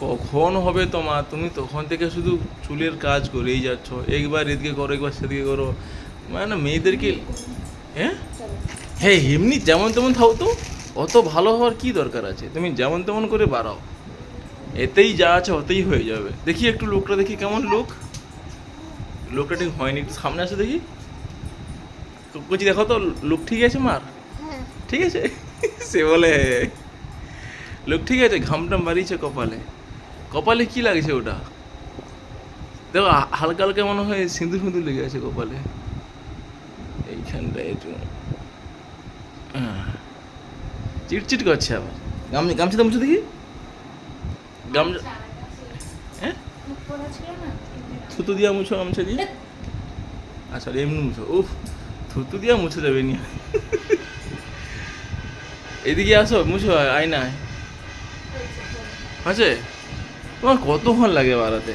কখন হবে তোমার? তুমি তখন থেকে শুধু চুলের কাজ করেই যাচ্ছ, একবার এদিকে করো একবার সেদিকে করো, মানে মেয়েদেরকে। হ্যাঁ, হ্যাঁ, এমনি যেমন তেমন থাও তো, অত ভালো হওয়ার কি দরকার আছে? তুমি যেমন তেমন করে বাড়াও, এতেই যা আছে ওতেই হয়ে যাবে। দেখি একটু লোকটা দেখি কেমন লোক। লোকটা ঠিক হয়নি, একটু সামনে আসে দেখি। তো বলছি দেখো তো লোক ঠিক আছে মার? ঠিক আছে? সে বলে লোক ঠিক আছে, ঘামটাম বাড়িয়েছে কপালে। কপালে কি লাগছে ওটা? দেখো হালকা হালকা মনে হয় সিঁদুর ফিঁদুর লেগে আছে কপালে, এইখানটায় একটু। হ্যাঁ, চিটচিট করছে আবার। গামছাটা মুছে দেখি। গামছা, হ্যাঁ, থুতু দিয়া মুছো গামছা দিয়ে। আচ্ছা এমনি মুছো, উফ, থুতু দিয়া মুছে যাবে নি। এদিকে আসো মুছো, আয়নায় আছে। তোমার কতক্ষণ লাগে বাড়াতে?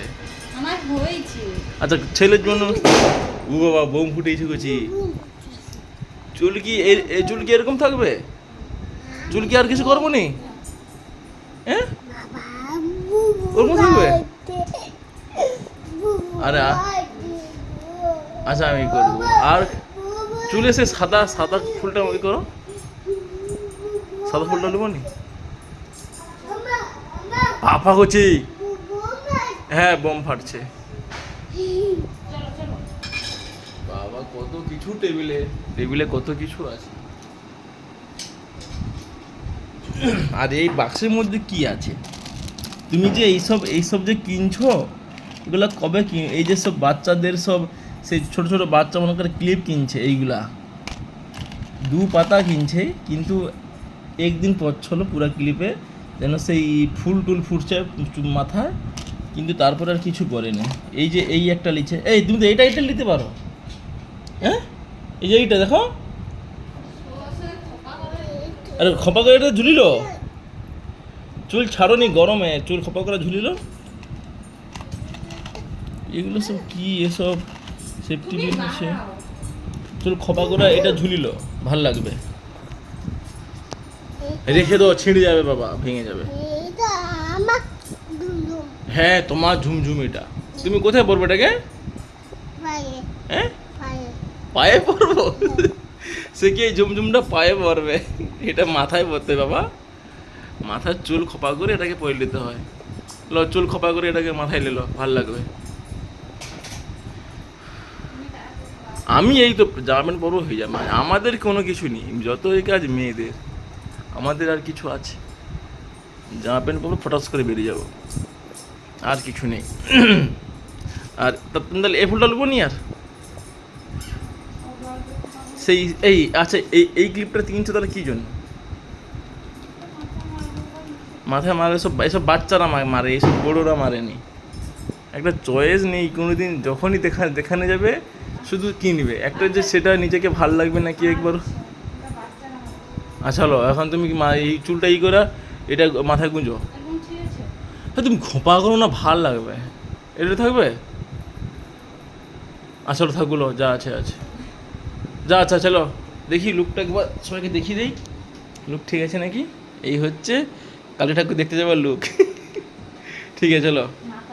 আমার হয়েছে। আচ্ছা ছেলের জন্য। ও বাবা, বোম ফুটেছে কচি। চুল কি এই চুল কি এরকম থাকবে? চুল কি আর কিছু করবো নি? হ্যাঁ, ওরকম থাকবে? আরে আচ্ছা আমি করবো। আর চুলে সে সাদা সাদা ফুলটা ওই করো, সাদা ফুলটা নেবো নি? পাপা কচি। হ্যাঁ, বোম ফাটছে। বাবা কত কিছু টেবিলে, টেবিলে কত কিছু আছে। আর এই বাক্সের মধ্যে কি আছে? তুমি যে এইসব এইসব যে কিনছো, এগুলা কবে কিন? এই যে সব বাচ্চাদের সব, সেই ছোট ছোট বাচ্চা মনে করে ক্লিপ কিনছে, এইগুলা 2 পাতা কিনছে, কিন্তু একদিন পর হলো পুরা ক্লিপে যেন সেই ফুল টুল ফুটছে মাথায়, কিন্তু তারপর আর কিছু করেনি। এই যে এই একটা লিখছে, এই তুমি তো এইটা এটা নিতে পারো। হ্যাঁ, এই যে এইটা দেখো। আরে খপা করে এটা ঝুলিল, চুল ছাড়োনি গরমে, চুল খপা করে ঝুলিল। এগুলো সব কি? এসব সেফটি পিন আছে, চুল খপা করে এটা ঝুলিল, ভাল লাগবে। রেখে দাও, ছিঁড়ে যাবে বাবা, ভেঙে যাবে। হ্যাঁ, তোমার ঝুমঝুম এটা। তুমি কোথায় পরবে এটাকে? হ্যাঁ, পায়ে পরবো? সে কি এই ঝুমঝুমটা পায়ে পরবে? এটা মাথায় পরতে বাবা, মাথার চুল খোপা করে এটাকে পরে নিতে হয়। লো, চুল খোপা করে এটাকে মাথায় নিলো, ভাল লাগবে। আমি এই তো জামা প্যান্ট পরবো হয়ে যাবে, আমাদের কোনো কিছু নেই, যত এই কাজ মেয়েদের, আমাদের আর কিছু আছে? জামা প্যান্ট পরবো, ফটাস করে বেরিয়ে যাবো, আর কিছু নেই। আর তাহলে এই ফুলটা নেবো নি আর? সেই এই আচ্ছা, এই ক্লিপটা কিনছো তাহলে কী জন্য? মাথায় মারে সব, এসব বাচ্চারা মারে, এইসব বড়োরা মারেনি। একটা চয়েস নেই কোনোদিন, যখনই দেখানে যাবে শুধু কিনবে একটা, যে সেটা নিজেকে ভাল লাগবে নাকি একবার। আচ্ছা লো, এখন তুমি এই চুলটা ই করা, এটা মাথায় গুঁজো। হ্যাঁ, তুমি খোপা করো না, ভাল লাগবে। এটা থাকবে? আসলে থাকগুলো যা আছে আছে, যা। আচ্ছা চলো দেখি লুকটা একবার সবাইকে দেখিয়ে দেই, লুক ঠিক আছে নাকি। এই হচ্ছে কালী ঠাকুর দেখতে যাবার লুক। ঠিক আছে চলো।